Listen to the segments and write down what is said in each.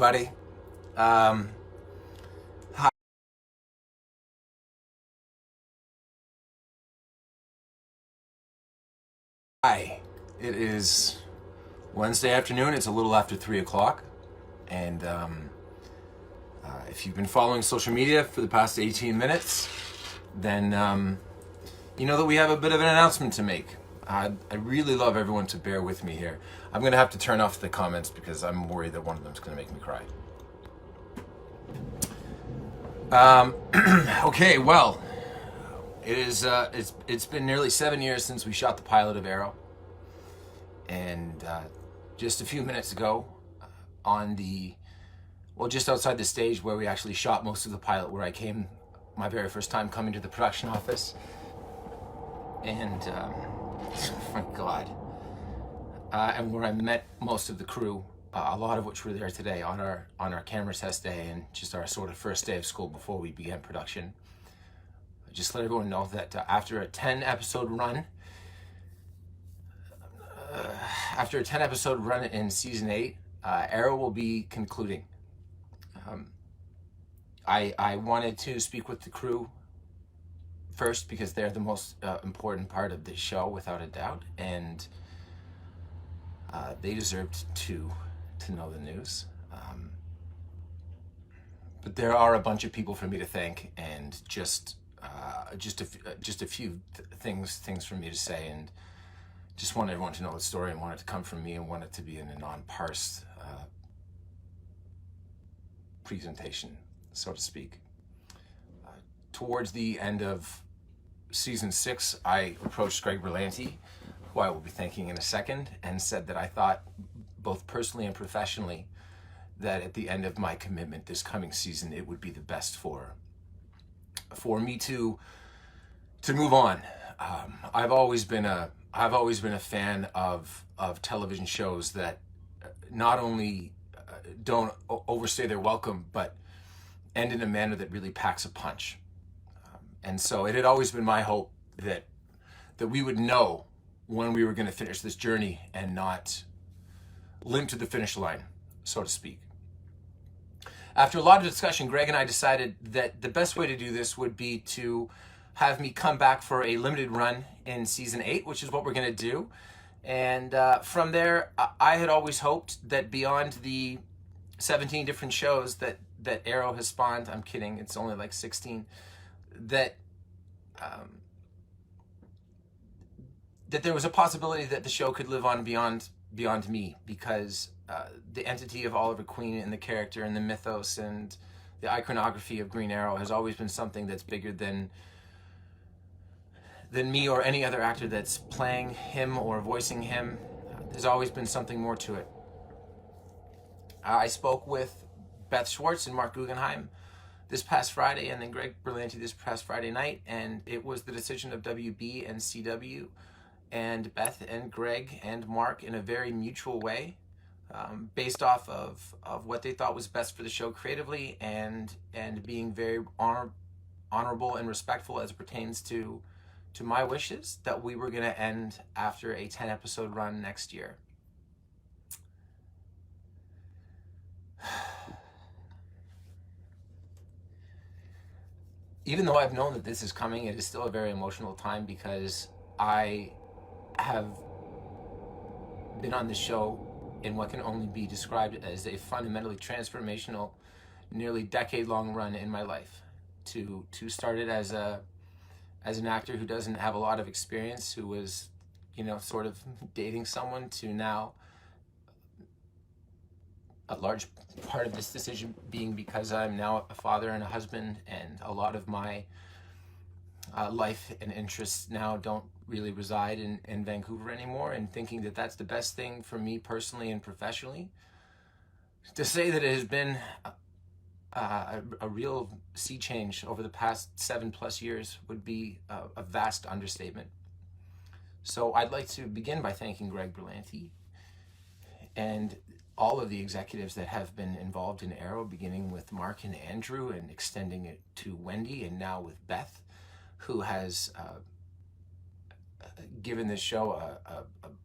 everybody. Hi. It is Wednesday afternoon. It's a little after 3 o'clock. And if you've been following social media for the past 18 minutes, then you know that we have a bit of an announcement to make. I really love everyone to bear with me here. I'm going to have to turn off the comments because I'm worried that one of them is going to make me cry. Okay, well, it's been nearly 7 years since we shot the pilot of Arrow, and just a few minutes ago, just outside the stage where we actually shot most of the pilot, where I came my very first time coming to the production office, and my God, and where I met most of the crew. A lot of which were there today on our camera test day and just our sort of first day of school before we began production. Just let everyone know that after a 10 episode run in season 8, Arrow will be concluding. I wanted to speak with the crew first because they're the most important part of this show, without a doubt, and they deserved to know the news. But there are a bunch of people for me to thank, and just a few things for me to say, and just want everyone to know the story and want it to come from me and want it to be in a non-parsed presentation, so to speak. Towards the end of season 6, I approached Greg Berlanti, who I will be thanking in a second, and said that I thought, both personally and professionally, that at the end of my commitment this coming season, it would be the best for me to move on. I've always been a fan of television shows that not only don't overstay their welcome, but end in a manner that really packs a punch. And so it had always been my hope that we would know when we were going to finish this journey and not limp to the finish line, so to speak. After a lot of discussion, Greg and I decided that the best way to do this would be to have me come back for a limited run in season 8, which is what we're going to do. And from there, I had always hoped that beyond the 17 different shows that Arrow has spawned, I'm kidding, it's only like 16, that there was a possibility that the show could live on beyond me, because the entity of Oliver Queen and the character and the mythos and the iconography of Green Arrow has always been something that's bigger than me or any other actor that's playing him or voicing him. There's always been something more to it. I spoke with Beth Schwartz and Mark Guggenheim this past Friday, and then Greg Berlanti this past Friday night, and it was the decision of WB and CW and Beth and Greg and Mark, in a very mutual way, based off of what they thought was best for the show creatively, and being very honorable and respectful as it pertains to my wishes, that we were going to end after a 10 episode run next year. Even though I've known that this is coming, it is still a very emotional time, because I have been on this show in what can only be described as a fundamentally transformational, nearly decade-long run in my life. To start it as an actor who doesn't have a lot of experience, who was, sort of dating someone, to now a large part of this decision being because I'm now a father and a husband, and a lot of my life and interests now don't really reside in Vancouver anymore, and thinking that that's the best thing for me personally and professionally. To say that it has been a real sea change over the past 7+ years would be a vast understatement. So I'd like to begin by thanking Greg Berlanti and all of the executives that have been involved in Arrow, beginning with Mark and Andrew and extending it to Wendy, and now with Beth, who has given this show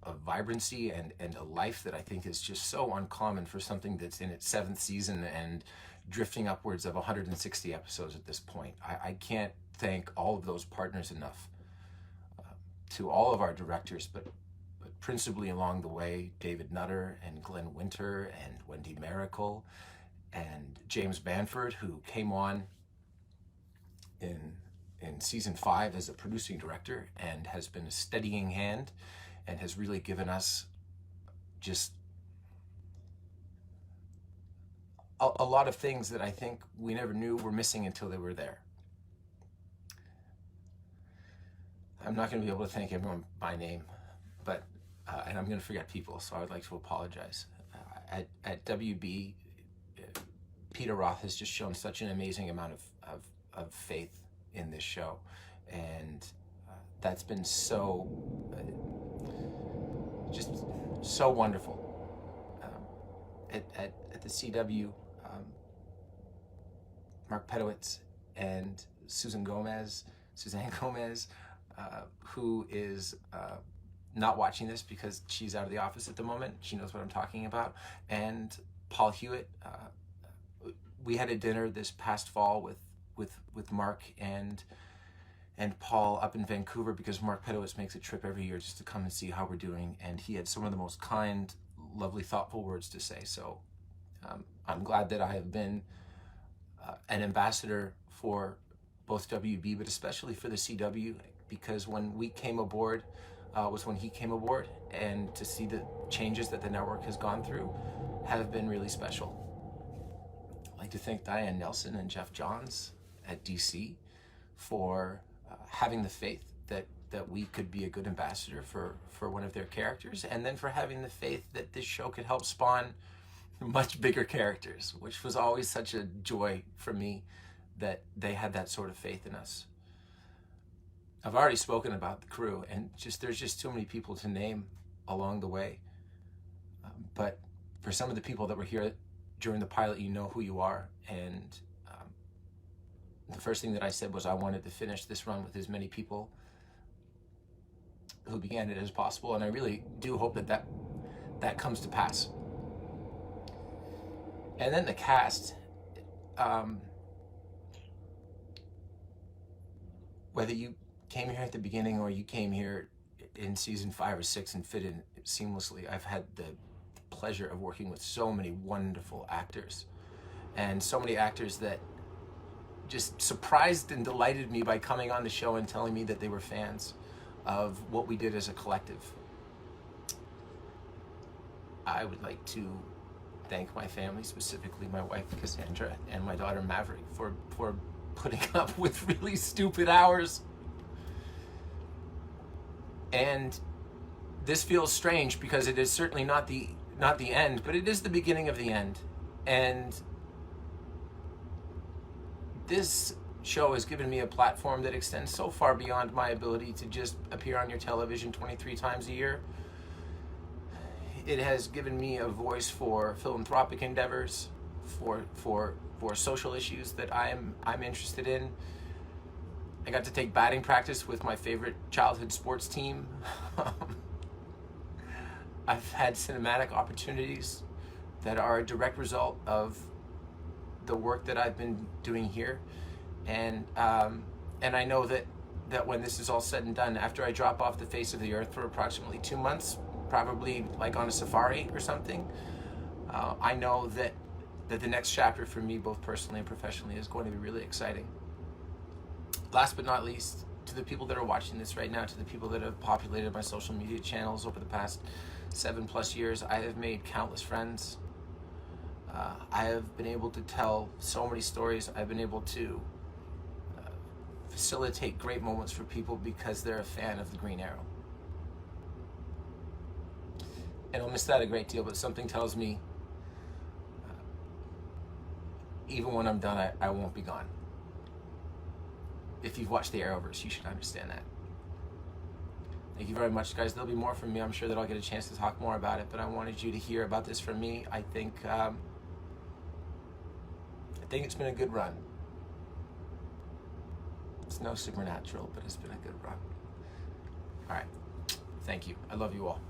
a vibrancy and a life that I think is just so uncommon for something that's in its 7th season and drifting upwards of 160 episodes at this point. I can't thank all of those partners enough. To all of our directors, but principally along the way, David Nutter and Glenn Winter and Wendy Miracle and James Banford, who came on in season 5 as a producing director and has been a steadying hand and has really given us just a lot of things that I think we never knew were missing until they were there. I'm not going to be able to thank everyone by name, but and I'm going to forget people, so I would like to apologize. At WB, Peter Roth has just shown such an amazing amount of faith in this show, and that's been so just so wonderful. At the CW, Mark Pedowitz and Suzanne Gomez, who is not watching this because she's out of the office at the moment. She knows what I'm talking about. And Paul Hewitt. We had a dinner this past fall with Mark and Paul up in Vancouver, because Mark Pedowitz makes a trip every year just to come and see how we're doing. And he had some of the most kind, lovely, thoughtful words to say. So I'm glad that I have been an ambassador for both WB, but especially for the CW, because when we came aboard was when he came aboard, and to see the changes that the network has gone through have been really special. I'd like to thank Diane Nelson and Jeff Johns at DC for having the faith that we could be a good ambassador for one of their characters, and then for having the faith that this show could help spawn much bigger characters, which was always such a joy for me that they had that sort of faith in us. I've already spoken about the crew, and there's just too many people to name along the way. But for some of the people that were here during the pilot, you know who you are. And the first thing that I said was I wanted to finish this run with as many people who began it as possible. And I really do hope that comes to pass. And then the cast, whether you came here at the beginning or you came here in season 5 or 6 and fit in seamlessly, I've had the pleasure of working with so many wonderful actors, and so many actors that just surprised and delighted me by coming on the show and telling me that they were fans of what we did as a collective. I would like to thank my family, specifically my wife Cassandra and my daughter Maverick, for putting up with really stupid hours. And this feels strange because it is certainly not the end, but it is the beginning of the end. And this show has given me a platform that extends so far beyond my ability to just appear on your television 23 times a year. It has given me a voice for philanthropic endeavors, for social issues that I'm interested in. I got to take batting practice with my favorite childhood sports team. I've had cinematic opportunities that are a direct result of the work that I've been doing here. And I know that when this is all said and done, after I drop off the face of the earth for approximately 2 months, probably like on a safari or something, I know that the next chapter for me, both personally and professionally, is going to be really exciting. Last but not least, to the people that are watching this right now, to the people that have populated my social media channels over the past 7+ years, I have made countless friends. I have been able to tell so many stories. I've been able to facilitate great moments for people because they're a fan of the Green Arrow. And I'll miss that a great deal, but something tells me even when I'm done, I won't be gone. If you've watched the Arrowverse, you should understand that. Thank you very much, guys. There'll be more from me. I'm sure that I'll get a chance to talk more about it, but I wanted you to hear about this from me. I think it's been a good run. It's no supernatural, but it's been a good run. All right. Thank you. I love you all.